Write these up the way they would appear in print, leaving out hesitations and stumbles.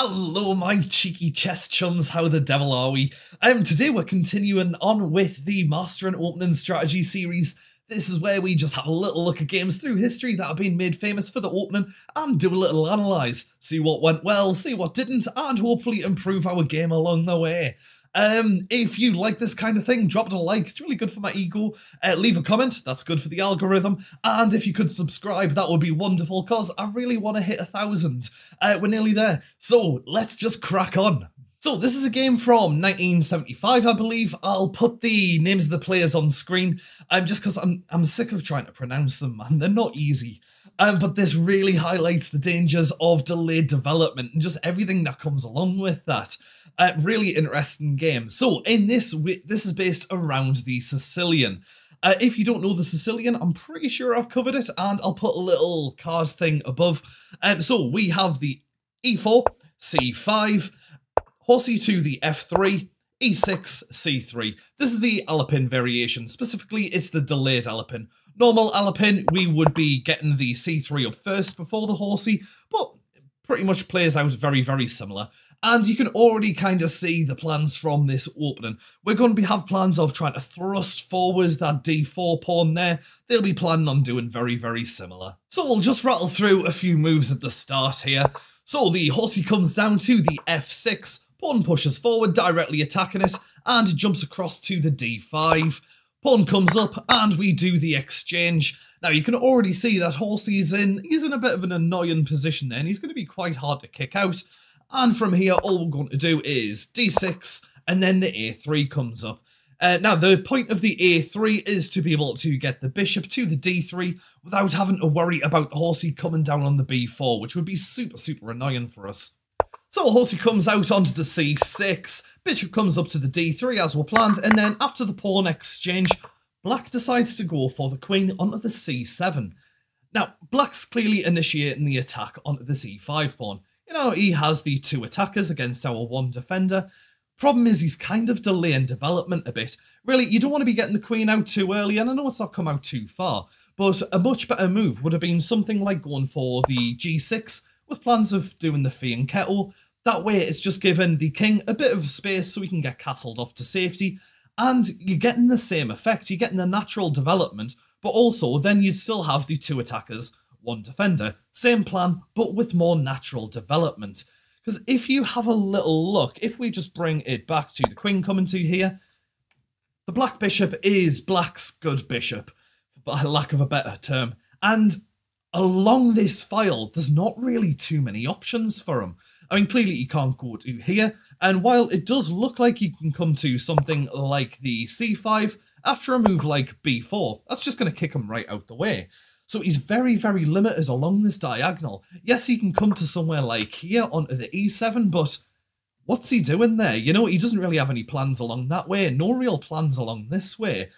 Hello my cheeky chess chums, how the devil are we? Today we're continuing on with the Master and Opening Strategy series. This is where we just have a little look at games through history that have been made famous for the opening and do a little analyse, see what went well, see what didn't, and hopefully improve our game along the way. If you like this kind of thing, drop it a like, it's really good for my ego. Leave a comment, that's good for the algorithm. And if you could subscribe, that would be wonderful, because I really want to hit 1,000. We're nearly there, so let's just crack on. So this is a game from 1975, I believe. I'll put the names of the players on screen, just because I'm sick of trying to pronounce them, man. They're not easy. But this really highlights the dangers of delayed development and just everything that comes along with that. Really interesting game. So in this is based around the Sicilian. If you don't know the Sicilian, I'm pretty sure I've covered it, and I'll put a little card thing above. So we have the e4, c5, horse e2, the f3, e6, c3. This is the Alapin variation. Specifically, it's the delayed Alapin. Normal Alapin, we would be getting the c3 up first before the horsey, but pretty much plays out very, very similar. And you can already kind of see the plans from this opening. We're going to have plans of trying to thrust forward that d4 pawn there. They'll be planning on doing very, very similar. So we'll just rattle through a few moves at the start here. So the horsey comes down to the f6, pawn pushes forward, directly attacking it, and jumps across to the d5. Pawn comes up, and we do the exchange. Now, you can already see that horsey's he's in a bit of an annoying position there, and he's going to be quite hard to kick out. And from here, all we're going to do is d6, and then the a3 comes up. Now, the point of the a3 is to be able to get the bishop to the d3 without having to worry about the horsey coming down on the b4, which would be super, super annoying for us. So horsey comes out onto the c6, bishop comes up to the d3 as were planned, and then after the pawn exchange, black decides to go for the queen onto the c7. Now, black's clearly initiating the attack onto the c5 pawn. You know, he has the two attackers against our one defender. Problem is, he's kind of delaying development a bit. Really, you don't want to be getting the queen out too early, and I know it's not come out too far, but a much better move would have been something like going for the g6, with plans of doing the fianchetto. That way, it's just giving the king a bit of space so he can get castled off to safety, and you're getting the same effect. You're getting the natural development, but also then you'd still have the two attackers, one defender. Same plan, but with more natural development. Because if you have a little look, if we just bring it back to the queen coming to here, the black bishop is black's good bishop, by lack of a better term. And along this file, there's not really too many options for him. I mean, clearly you can't go to here, and while it does look like you can come to something like the c5, after a move like b4, that's just going to kick him right out the way. So he's very, very limited along this diagonal. Yes, he can come to somewhere like here onto the e7, but what's he doing there? You know, he doesn't really have any plans along that way, no real plans along this way.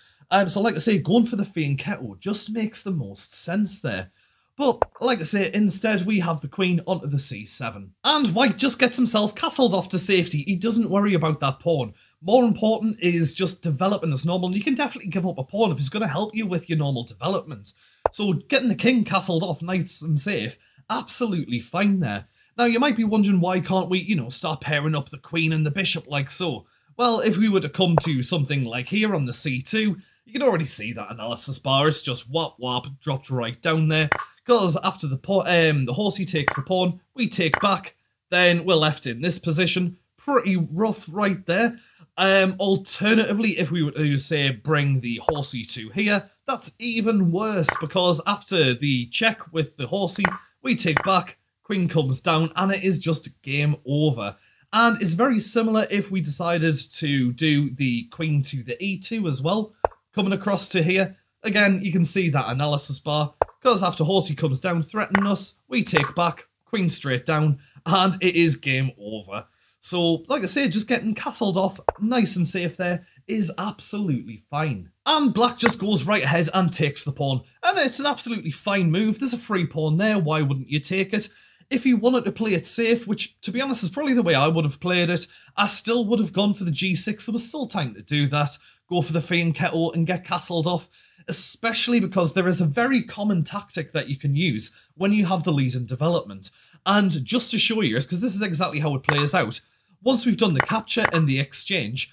So like I say, going for the fianchetto just makes the most sense there. But, like I say, instead we have the queen onto the c7. And white just gets himself castled off to safety. He doesn't worry about that pawn. More important is just developing as normal. And you can definitely give up a pawn if it's going to help you with your normal development. So getting the king castled off nice and safe, absolutely fine there. Now, you might be wondering, why can't we, you know, start pairing up the queen and the bishop like so? Well, if we were to come to something like here on the c2, you can already see that analysis bar. It's just whop whop, dropped right down there. Because after the horsey takes the pawn, we take back, then we're left in this position. Pretty rough right there. Alternatively, if we were to, say, bring the horsey to here, that's even worse, because after the check with the horsey, we take back, queen comes down, and it is just game over. And it's very similar if we decided to do the queen to the e2 as well, coming across to here. Again, you can see that analysis bar, because after horsey comes down threatening us, we take back, queen straight down, and it is game over. So, like I say, just getting castled off nice and safe there is absolutely fine. And black just goes right ahead and takes the pawn. And it's an absolutely fine move. There's a free pawn there, why wouldn't you take it? If you wanted to play it safe, which, to be honest, is probably the way I would have played it, I still would have gone for the g6. There was still time to do that. Go for the fianchetto and get castled off. especially because there is a very common tactic that you can use when you have the lead in development, And just to show you, because this is exactly how it plays out, once we've done the capture and the exchange,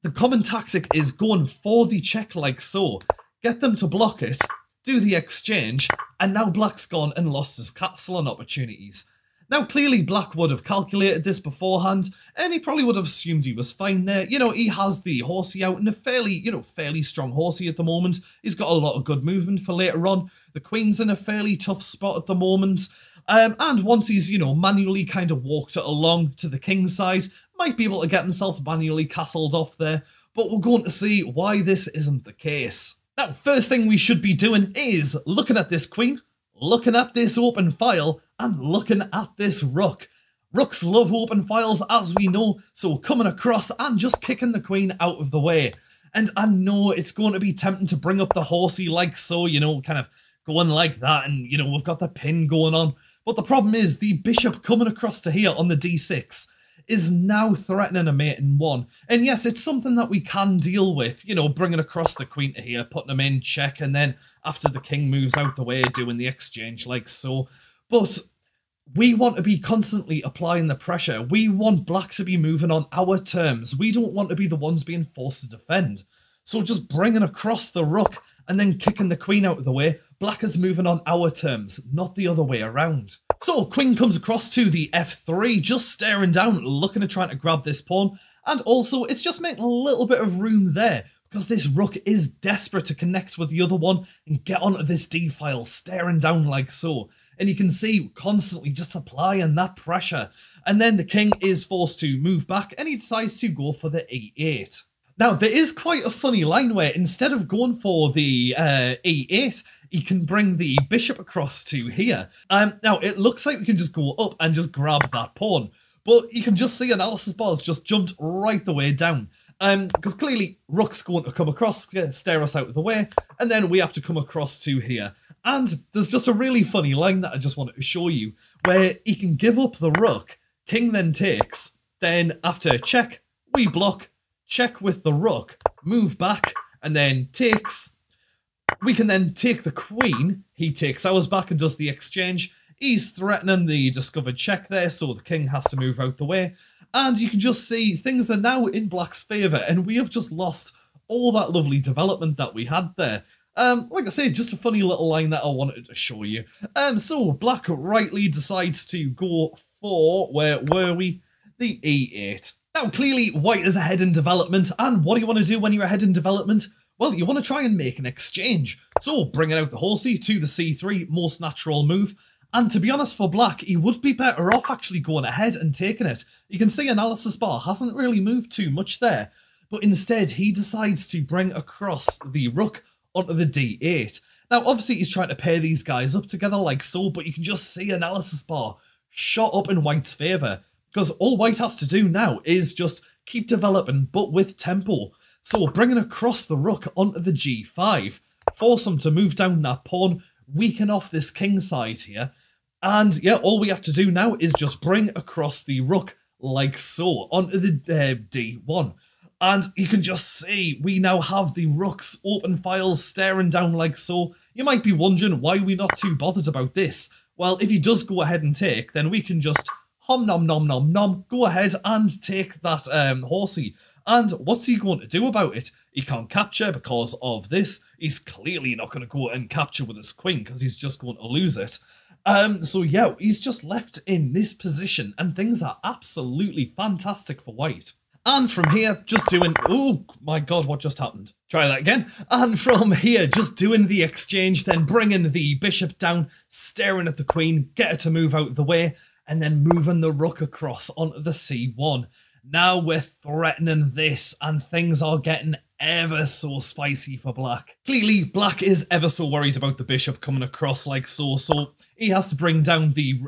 the common tactic is going for the check like so, get them to block it, do the exchange, and now black's gone and lost his castle on opportunities. Now, clearly, black would have calculated this beforehand, and he probably would have assumed he was fine there. You know, he has the horsey out, and a fairly strong horsey at the moment. He's got a lot of good movement for later on. The queen's in a fairly tough spot at the moment. And once he's, manually kind of walked it along to the king's side, might be able to get himself manually castled off there. But we're going to see why this isn't the case. Now, first thing we should be doing is looking at this queen, looking at this open file, and looking at this rook. Rooks love open files, as we know, so coming across and just kicking the queen out of the way. And I know it's going to be tempting to bring up the horsey like so, kind of going like that, and, we've got the pin going on. But the problem is, the bishop coming across to here on the d6 is now threatening a mate in one. And yes, it's something that we can deal with, bringing across the queen to here, putting him in check, and then after the king moves out the way, doing the exchange like so. But we want to be constantly applying the pressure. We want black to be moving on our terms. We don't want to be the ones being forced to defend. So just bringing across the rook and then kicking the queen out of the way, black is moving on our terms, not the other way around. So queen comes across to the f3, just staring down, looking at trying to grab this pawn. And also, it's just making a little bit of room there, because this rook is desperate to connect with the other one and get onto this d-file, staring down like so. And you can see constantly just applying that pressure. And then the king is forced to move back, and he decides to go for the e8. Now, there is quite a funny line where instead of going for the e8, he can bring the bishop across to here. Now, it looks like we can just go up and just grab that pawn. But you can just see analysis bars just jumped right the way down. Because clearly, rook's going to come across, stare us out of the way, and then we have to come across to here. And there's just a really funny line that I just wanted to show you, where he can give up the rook, king then takes, then after check, we block, check with the rook, move back, and then takes. We can then take the queen, he takes ours back and does the exchange. He's threatening the discovered check there, so the king has to move out the way. And you can just see things are now in black's favour, and we have just lost all that lovely development that we had there. Like I say, just a funny little line that I wanted to show you. So black rightly decides to go for, where were we? The e8. Now, clearly, white is ahead in development, and what do you want to do when you're ahead in development? Well, you want to try and make an exchange. So, bringing out the horsey to the c3, most natural move. And to be honest, for black, he would be better off actually going ahead and taking it. You can see analysis bar hasn't really moved too much there, but instead, he decides to bring across the rook onto the d8. Now, obviously, he's trying to pair these guys up together like so, but you can just see analysis bar shot up in white's favour. Because all white has to do now is just keep developing, but with tempo. So bringing across the rook onto the g5, force him to move down that pawn, weaken off this king side here. And yeah, all we have to do now is just bring across the rook like so onto the d1. And you can just see we now have the rook's open files staring down like so. You might be wondering why we're not too bothered about this. Well, if he does go ahead and take, then we can just hom nom nom nom nom, go ahead and take that horsey. And what's he going to do about it? He can't capture because of this. He's clearly not going to go and capture with his queen because he's just going to lose it. So yeah, he's just left in this position and things are absolutely fantastic for white. And from here, just doing, oh my god, what just happened? Try that again. And from here, just doing the exchange, then bringing the bishop down, staring at the queen, get her to move out of the way, and then moving the rook across onto the c1. Now we're threatening this, and things are getting ever so spicy for black. Clearly, black is ever so worried about the bishop coming across like so, so he has to bring down the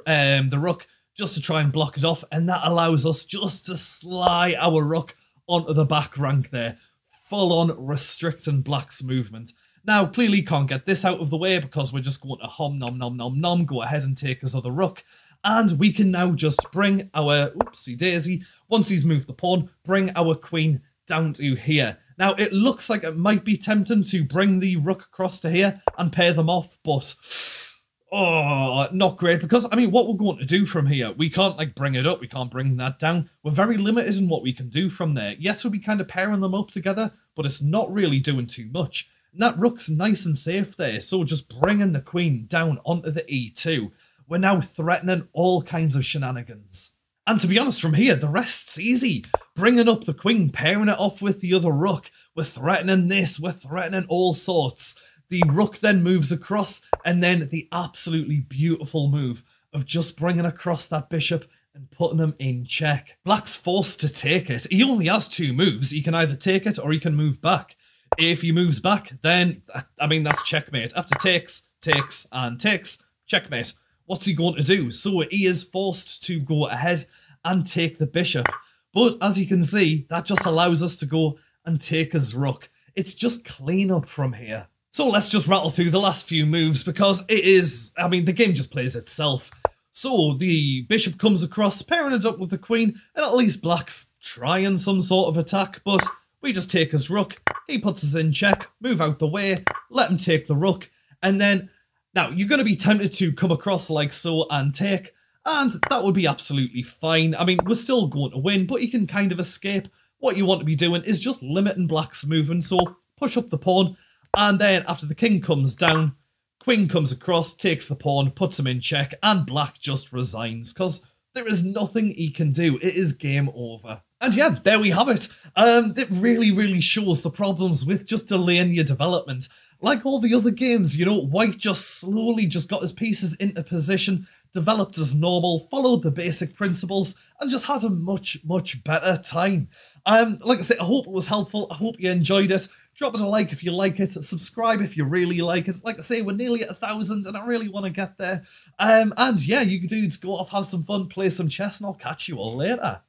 rook just to try and block it off, and that allows us just to slide our rook onto the back rank there, full on restricting black's movement. Now, clearly can't get this out of the way because we're just going to hom nom nom nom nom, go ahead and take his other rook. And we can now just bring our, oopsie daisy, once he's moved the pawn, bring our queen down to here. Now, it looks like it might be tempting to bring the rook across to here and pair them off, but Oh, not great, because, I mean, what we're going to do from here, we can't, like, bring it up, we can't bring that down. We're very limited in what we can do from there. Yes, we'll be kind of pairing them up together, but it's not really doing too much. And that rook's nice and safe there, so just bringing the queen down onto the e2, we're now threatening all kinds of shenanigans. And to be honest, from here, the rest's easy. Bringing up the queen, pairing it off with the other rook, we're threatening this, we're threatening all sorts. The rook then moves across, and then the absolutely beautiful move of just bringing across that bishop and putting him in check. Black's forced to take it. He only has 2 moves. He can either take it or he can move back. If he moves back, then, I mean, that's checkmate. After takes, and takes, checkmate. What's he going to do? So he is forced to go ahead and take the bishop. But as you can see, that just allows us to go and take his rook. It's just clean up from here. So let's just rattle through the last few moves, because it is, I mean, the game just plays itself. So the bishop comes across, pairing it up with the queen, and at least Black's trying some sort of attack, but we just take his rook, he puts us in check, move out the way, let him take the rook, and then, now you're going to be tempted to come across like so and take, and that would be absolutely fine. I mean, we're still going to win, but you can kind of escape. What you want to be doing is just limiting Black's movement, so push up the pawn, and then after the king comes down, queen comes across, takes the pawn, puts him in check, and Black just resigns, because there is nothing he can do. It is game over. And yeah, there we have it. It really shows the problems with just delaying your development. Like all the other games, you know, White just slowly just got his pieces into position, developed as normal, followed the basic principles, and just had a much better time. Like I said, I hope it was helpful. I hope you enjoyed it. Drop it a like if you like it. Subscribe if you really like it. Like I say, we're nearly at 1,000 and I really want to get there. And yeah, you dudes go off, have some fun, play some chess, and I'll catch you all later.